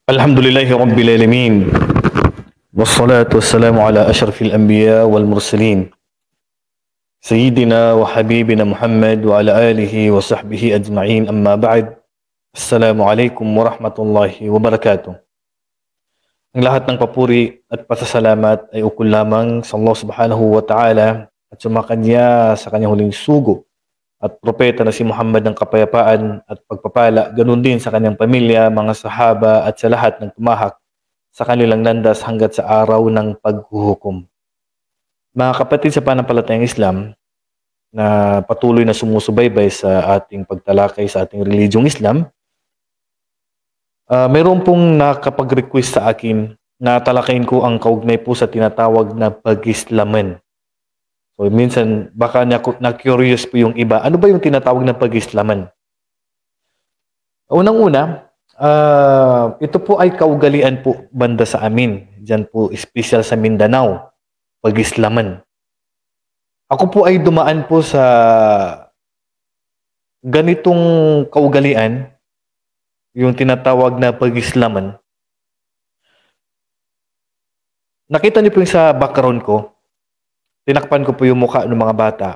الحمد لله رب العالمين والصلاة والسلام على أشرف الأنبياء والمرسلين سيدنا وحبيبنا محمد وعلى آله وصحبه أجمعين أما بعد. السلام عليكم ورحمة الله وبركاته. Ang lahat ng papuri at pasasalamat ay ukol lamang sa Allah subhanahu wa ta'ala at sumakanya sa kanyang huling sugo at propeta na si Muhammad ng kapayapaan at pagpapala, ganun din sa kanyang pamilya, mga sahaba at sa lahat ng tumahak sa kanilang landas hanggat sa araw ng paghuhukom. Mga kapatid sa panampalatayang Islam na patuloy na sumusubaybay sa ating pagtalakay sa ating religyong Islam, mayroon pong nakapag-request sa akin na talakayin ko ang kaugnay po sa tinatawag na pag-Islaman. So minsan baka na-curious po yung iba, ano ba yung tinatawag na pag-Islaman? Unang-una, ito po ay kaugalian po banda sa amin. Diyan po, special sa Mindanao, pag-Islaman. Ako po ay dumaan po sa ganitong kaugalian, yung tinatawag na pag-Islaman. Nakita niyo po yung sa background ko, tinakpan ko po yung mukha ng mga bata.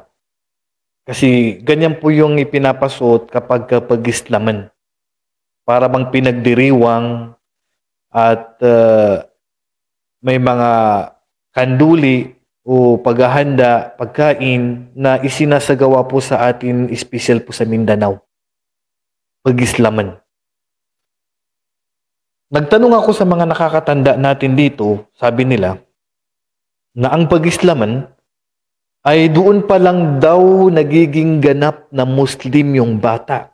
Kasi ganyan po yung ipinapasuot kapag pag-Islaman. Para bang pinagdiriwang at may mga kanduli o paghahanda, pagkain na isinasagawa po sa atin, special po sa Mindanao. Pag-Islaman. Nagtanong ako sa mga nakakatanda natin dito, sabi nila, na ang pag-Islaman ay doon pa lang daw nagiging ganap na Muslim yung bata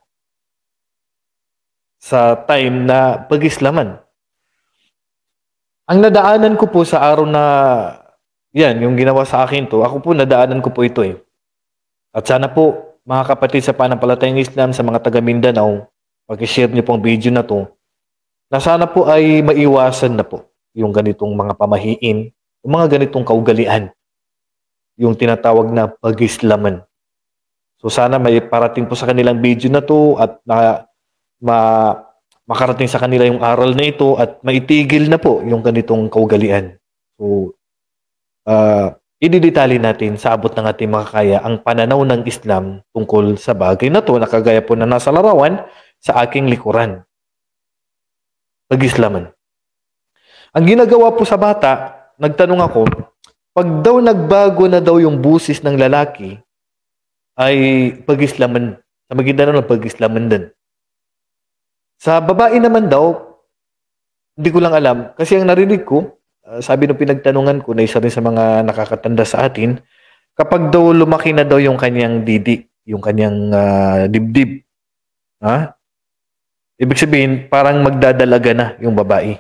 sa time na pag-Islaman. Ang nadaanan ko po sa araw na yan, yung ginawa sa akin to, ako po nadaanan ko po ito eh. At sana po, mga kapatid sa panampalatayang Islam, sa mga taga Mindanao, pag-share niyo pong video na to, na sana po ay maiwasan na po yung ganitong mga pamahiin, yung mga ganitong kaugalian, yung tinatawag na pag-Islaman. So sana may parating po sa kanilang video na to at makarating sa kanila yung aral na ito at maitigil na po yung ganitong kaugalian. So, ididetali natin sa abot ng ating makakaya ang pananaw ng Islam tungkol sa bagay na to na kagaya po na nasa larawan sa aking likuran. Pag-Islaman. Ang ginagawa po sa bata, nagtanong ako, pag daw nagbago na daw yung busis ng lalaki, ay pag-Islaman. Sa Maguindanao ng pag-Islaman din. Sa babae naman daw, hindi ko lang alam. Kasi ang narinig ko, sabi ng pinagtanungan ko na isa rin sa mga nakakatanda sa atin, kapag daw lumaki na daw yung kanyang didi, yung kanyang dibdib, ibig sabihin, parang magdadalaga na yung babae.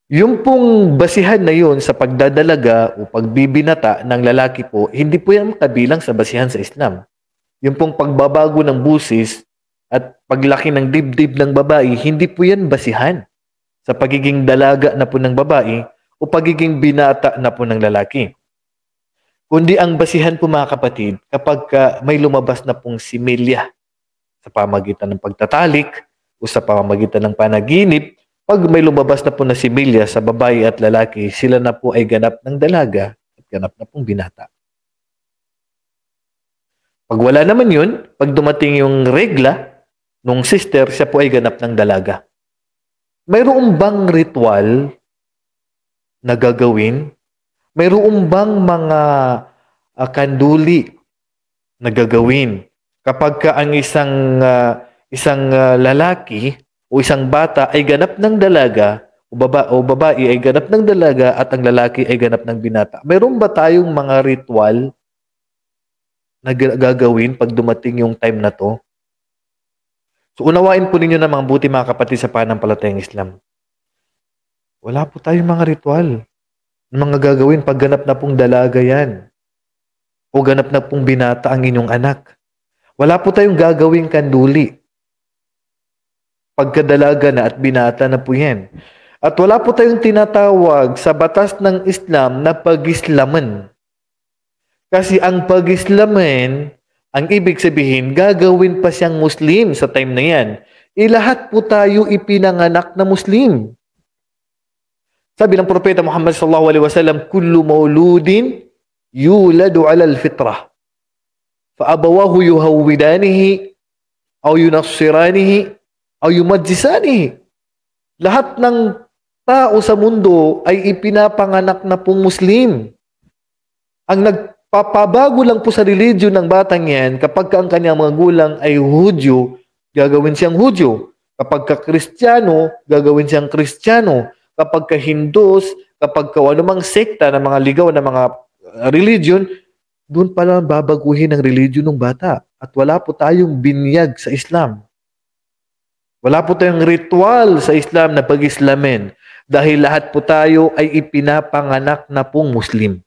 Yung pong basihan na yun sa pagdadalaga o pagbibinata ng lalaki po, hindi po yan kabilang sa basihan sa Islam. Yung pong pagbabago ng busis at paglaki ng dibdib ng babae, hindi po yan basihan sa pagiging dalaga na po ng babae o pagiging binata na po ng lalaki. Kundi ang basihan po mga kapatid, kapag may lumabas na pong similya sa pamagitan ng pagtatalik o sa pamamagitan ng panaginip, pag may lumabas na po na similya sa babae at lalaki, sila na po ay ganap ng dalaga at ganap na pong binata. Pag wala naman yun, pag dumating yung regla nung sister, siya po ay ganap ng dalaga. Mayroon bang ritual na gagawin? Mayroon bang mga kanduli na gagawin kapag ang isang lalaki o isang bata ay ganap ng dalaga o babae ay ganap ng dalaga at ang lalaki ay ganap ng binata? Mayroon ba tayong mga ritual na gagawin pag dumating yung time na to? So unawain po ninyo na mga buti mga kapatid sa panampalatayang Islam. Wala po tayong mga ritual na mga gagawin pag ganap na pong dalaga yan o ganap na pong binata ang inyong anak. Wala po tayong gagawing kanduli pagkadalaga na at binata na po yan. At wala po tayong tinatawag sa batas ng Islam na pag-Islaman. Kasi ang pag-Islaman, ang ibig sabihin, gagawin pa siyang Muslim sa time na yan. lahat po tayo ipinanganak na Muslim. Sabi ng Propeta Muhammad sallallahu alaihi wasallam, kullu mauludin yuladu ala al-fitrah. Fa abawahu yuhawwidanihi aw yunassiranihi aw yumajjisanihi. Lahat ng tao sa mundo ay ipinapanganak na pong Muslim. Ang nagpapabago lang po sa religion ng batang yan, kapag ang kanyang mga gulang ay Hudyo, gagawin siyang Hudyo. Kapag ka Kristiyano, gagawin siyang Kristiyano. Kapag ka Hindus, kapag ka anumang sekta ng mga ligaw na mga religion, doon pala babaguhin ang religion ng bata. At wala po tayong binyag sa Islam. Wala po tayong ritual sa Islam na pag-Islamin. Dahil lahat po tayo ay ipinapanganak na pong Muslim.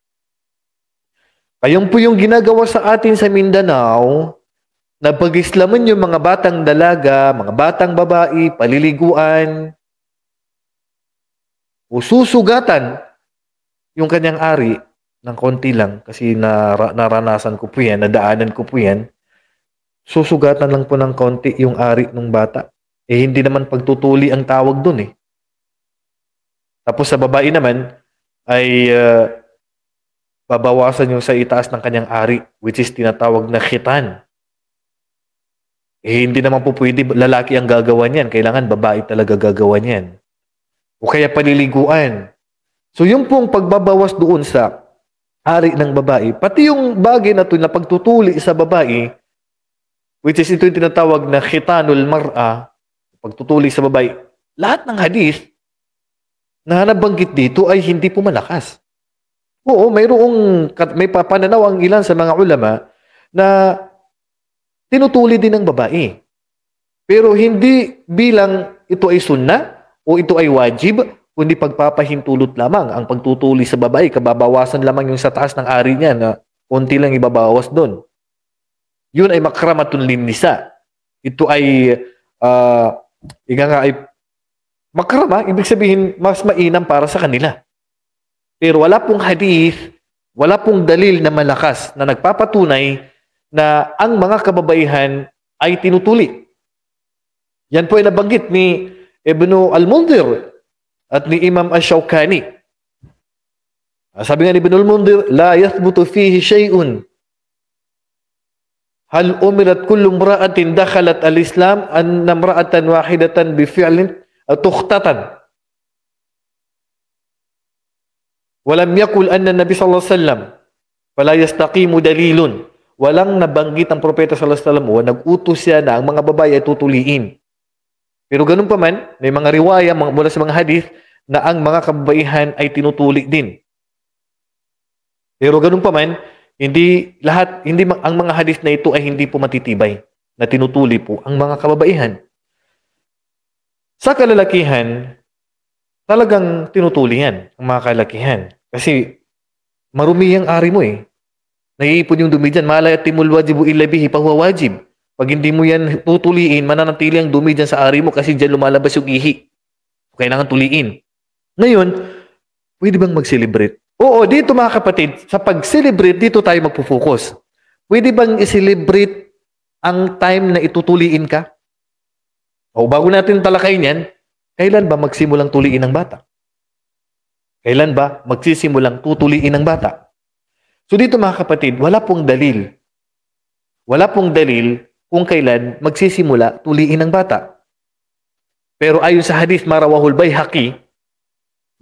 Kayong po yung ginagawa sa atin sa Mindanao, na pag-Islamin yung mga batang dalaga, mga batang babae, paliliguan, o susugatan yung kanyang ari ng konti lang, kasi naranasan ko po yan, nadaanan ko po yan, susugatan lang po ng konti yung ari ng bata. Eh, hindi naman pagtutuli ang tawag dun eh. Tapos sa babae naman, ay babawasan yung sa itaas ng kanyang ari, which is tinatawag na khitan. Eh, hindi naman po pwede lalaki ang gagawa niyan. Kailangan babae talaga gagawa niyan. O kaya paliliguan. So yung pong pagbabawas doon sa ari ng babae, pati yung bagay na ito na pagtutuli sa babae, which is ito yung tinatawag na khitanul mar'a, pagtutuli sa babae, lahat ng hadith na nabanggit dito ay hindi po malakas. Oo, may pananaw ang ilan sa mga ulama na tinutuli din ng babae. Pero hindi bilang ito ay sunnah o ito ay wajib, kundi pagpapahintulot lamang ang pagtutuli sa babae, kababawasan lamang yung sa taas ng ari niya na konti lang ibabawas doon. Yun ay makramatun linnisa. Ito ay ay makrama, ibig sabihin mas mainam para sa kanila. Pero wala pong hadith, wala pong dalil na malakas na nagpapatunay na ang mga kababaihan ay tinutuli. Yan po ay nabanggit ni Ibn al-Mundhir at ni Imam Ash-Shawkani. Sabi nga ni Ibn al-Mundhir, la yathbutu fihi shay'un. Hal umirat kullu imra'atin dakhalat al-Islam an imra'atan wahidatan bi fi'lin tukhtatan. Walam yakul anna Nabi sallallahu alaihi wasallam fala yastaqimu dalilun. Walang nabanggit ang propeta sallallahu alaihi wasallam o nag-utos siya na ang mga babae ay tutuliin. Pero ganun pa man, may mga riwaya mula sa mga hadith na ang mga kababaihan ay tinutuli din. Pero ganun pa man, ang mga hadith na ito ay hindi po matitibay na tinutuli po ang mga kababaihan. Sa kalalakihan, talagang tinutuli yan ang mga kalalakihan. Kasi marumi ang ari mo eh. Naiipon yung dumi dyan. Malayatimul wajibu illa bihi pahuwa wajib. Pag hindi mo yan tutuliin, mananatili ang dumi dyan sa ari mo kasi dyan lumalabas yung ihi. Kailangan tuliin. Ngayon, pwede bang mag-celebrate? Oo, dito mga kapatid, sa pag-celebrate, dito tayo magpo-focus. Pwede bang i-celebrate ang time na itutuliin ka? O bago natin talakayin yan, kailan ba magsimulang tuliin ng bata? Kailan ba magsisimulang tutuliin ng bata? So dito mga kapatid, wala pong dalil. Wala pong dalil kung kailan magsisimula tuliin ng bata. Pero ayon sa hadith marawahul Baihaqi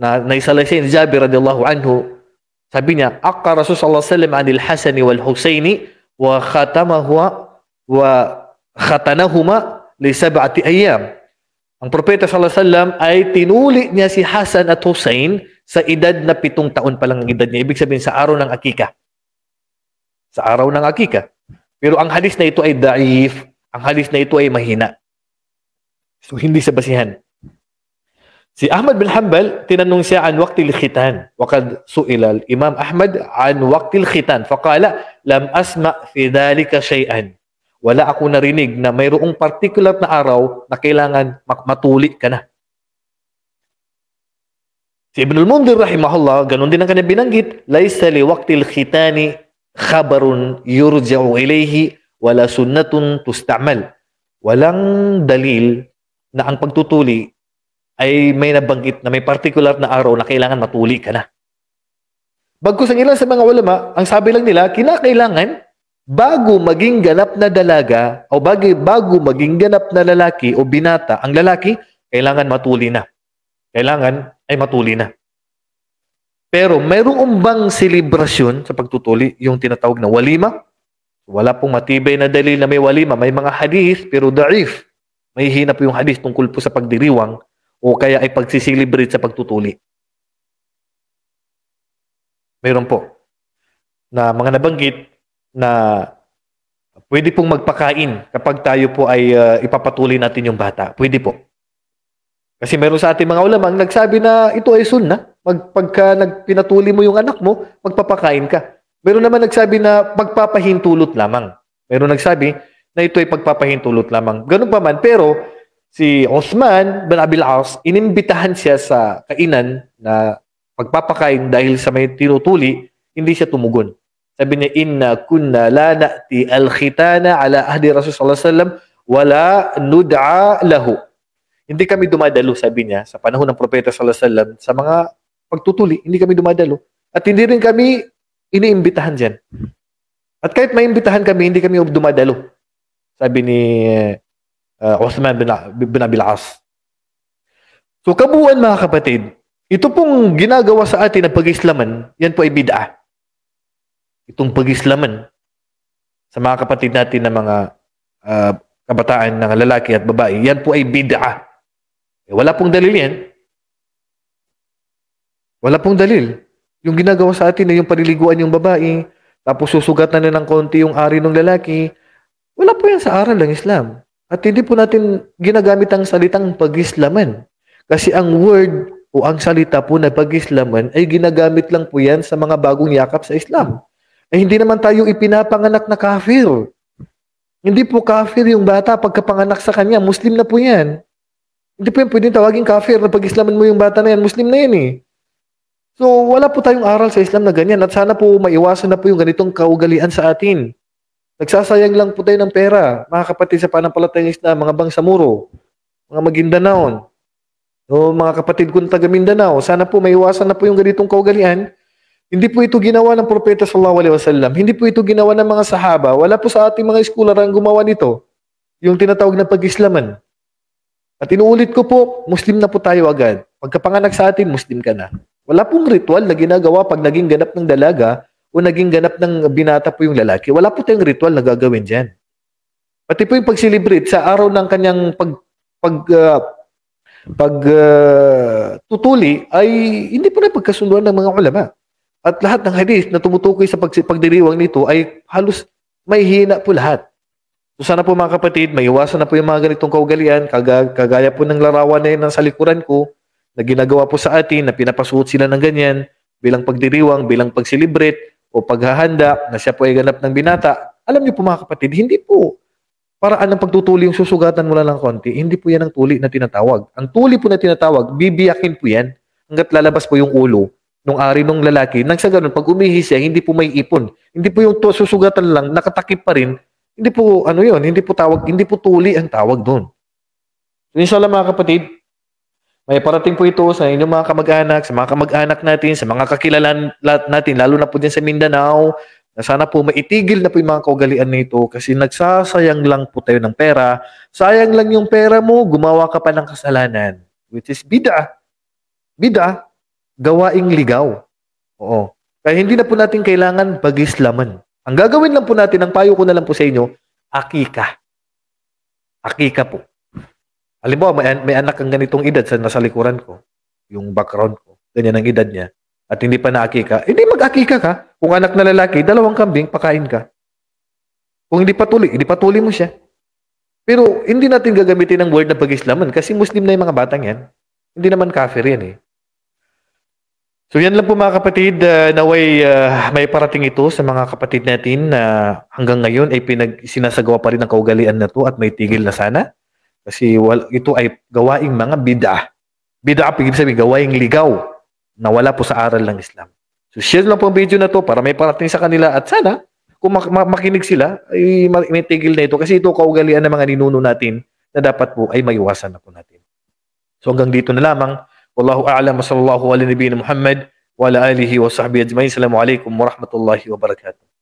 na naisalasay ni Jabir radhiyallahu anhu, sabi niya, aqqa Rasul sallallahu alaihi wasallam anil Hasani wal Husaini wa khatanahuma li 7 ayyam. Ang propeta sallallahu alaihi wasallam ay tinuli niya si Hasan at Husain sa edad na 7 taon pa lang ang edad niya. Ibig sabihin sa araw ng akika. Sa araw ng akika. Pero ang hadis na ito ay daif. Ang hadis na ito ay mahina. So, hindi sa basihan. Si Ahmad bin Hanbal, tinanong siya an waqtil khitan. Waqad su'ila Imam Ahmad an waqtil khitan. Faqala, lam asma' fi dhalika shay'an. Wala ako narinig na mayroong particular na araw na kailangan matuli ka na. Si Ibn al-Mundhir rahimahullah, ganun din ang kanyang binanggit, laysa li waqtil khitani khabarun yurja'u ilayhi wala sunnatun tusta'mal. Walang dalil na ang pagtutuli ay may nabanggit na may particular na araw na kailangan matuli ka na. Bagkus ang ilan sa mga ulama, ang sabi lang nila, kinakailangan bago maging ganap na dalaga o bago maging ganap na lalaki o binata, ang lalaki, kailangan matuli na. Kailangan ay matuli na. Pero mayroong bang selebrasyon sa pagtutuli, yung tinatawag na walima? Wala pong matibay na dalil na may walima. May mga hadith, pero da'if. May hina po yung hadith tungkol po sa pagdiriwang o kaya ay pagsiselebrate sa pagtutuli. Mayroon po na mga nabanggit na pwede pong magpakain kapag tayo po ay ipapatuloy natin yung bata. Pwede po. Kasi meron sa ating mga ulama ang nagsabi na ito ay sunnah. Pagka pinatuli mo yung anak mo, magpapakain ka. Meron naman nagsabi na pagpapahintulot lamang. Meron nagsabi na ito ay pagpapahintulot lamang. Ganun pa man. Pero si Uthman bin Abil As, inimbitahan siya sa kainan na pagpapakain dahil sa may tinutuli, hindi siya tumugon. Sabi niya, inna kunna la na'ti al-khitana ala ahdi Rasulullah sallallahu alaihi wasallam wala nud'a lahu. Hindi kami dumadalo, sabi niya, sa panahon ng Propeta sallallahu alaihi wasallam sa mga pagtutuli, hindi kami dumadalo. At hindi rin kami iniimbitahan dyan. At kahit maimbitahan kami, hindi kami dumadalo. Sabi ni Uthman bin Abil As. So, kabuuan mga kapatid, ito pong ginagawa sa atin ng pag-islaman, yan po ay bid'ah. Itong pag-islaman sa mga kapatid natin na mga kabataan ng lalaki at babae, yan po ay bid'ah. Wala pong dalil yan. Wala pong dalil. Yung ginagawa sa atin na yung paliliguan yung babae, tapos susugatan na ng konti yung ari ng lalaki, wala po yan sa aral ng Islam. At hindi po natin ginagamit ang salitang pag-islaman. Kasi ang word o ang salita po na pag-islaman ay ginagamit lang po yan sa mga bagong yakap sa Islam. Ay hindi naman tayo ipinapanganak na kafir. Hindi po kafir yung bata pagkapanganak sa kanya. Muslim na po yan. Hindi po yan pwedeng tawagin kafir na pag-islaman mo yung bata na yan. Muslim na yan eh. So, wala po tayong aral sa Islam na ganyan. At sana po maiwasan na po yung ganitong kaugalian sa atin. Nagsasayang lang po tayo ng pera. Mga kapatid sa panampalatayang Islam, mga Bangsamoro, mga Maguindanao, o mga kapatid ko na taga Mindanao, sana po maiwasan na po yung ganitong kaugalian. Hindi po ito ginawa ng Propeta sallallahu alaihi wasallam. Hindi po ito ginawa ng mga sahaba. Wala po sa ating mga eskular ang gumawa nito. Yung tinatawag na pag-islaman. At inuulit ko po, Muslim na po tayo agad. Pagkapanganak sa atin, Muslim ka na. Wala pong ritual na ginagawa pag naging ganap ng dalaga o naging ganap ng binata po yung lalaki. Wala po tayong ritual na gagawin dyan. Pati po yung pag-celebrate sa araw ng kanyang tutuli ay hindi po na pagkasunduan ng mga ulama. At lahat ng hadith na tumutukoy sa pagdiriwang nito ay halos may hina po lahat. So sana po mga kapatid, may iwasan na po yung mga ganitong kaugalian, kagaya po ng larawan na yun sa likuran ko, na ginagawa po sa atin, na pinapasuot sila ng ganyan, bilang pagdiriwang, bilang pag-celebrate, o paghahanda, na siya po ay ganap ng binata. Alam niyo po mga kapatid, hindi po paraan ng pagtutuli yung susugatan mo lang ng konti, hindi po yan ang tuli na tinatawag. Ang tuli po na tinatawag, bibiyakin po yan, hanggat lalabas po yung ulo nung ari nung lalaki. Nang sa ganun, pag umihi siya, hindi po may ipon. Hindi po yung susugatan lang, nakatakip pa rin. Hindi po, ano yun, hindi po tuli ang tawag doon. So, inshallah mga kapatid, may parating po ito sa inyong mga kamag-anak, sa mga kamag-anak natin, sa mga kakilalan natin, lalo na po din sa Mindanao, na sana po maitigil na po yung mga kaugalian nito kasi nagsasayang lang po tayo ng pera. Sayang lang yung pera mo, gumawa ka pa ng kasalanan, which is bid'ah. Bid'ah, gawaing ligaw. Oo. Kaya hindi na po natin kailangan pag-islaman. Ang gagawin lang po natin, ang payo ko na lang po sa inyo, akika. Akika po. Halimbawa, may anak kang ganitong edad sa nasa likuran ko, yung background ko, ganyan ang edad niya, at hindi pa naakika, hindi mag-akika ka. Kung anak na lalaki, 2 kambing, pakain ka. Kung hindi patuli mo siya. Pero hindi natin gagamitin ang word na pag-islaman kasi Muslim na yung mga batang yan. Hindi naman kafir yan eh. So yan lang po mga kapatid, naway may parating ito sa mga kapatid natin na hanggang ngayon ay sinasagawa pa rin ang kaugalian na to at may tigil na sana. Kasi ito ay gawaing mga bid'ah. Bid'ah, ibig sabihin, gawaing ligaw na wala po sa aral ng Islam. So share lang po ang video na to para may parating sa kanila at sana kung makinig sila ay may tigil na ito kasi ito kaugalian ng mga ninuno natin na dapat po ay maiwasan na po natin. So hanggang dito na lamang. Wallahu a'lam, sallallahu ala nabiyina Muhammad wa ala alihi wa sahbihi ajma'in. Assalamualaikum warahmatullahi wabarakatuh.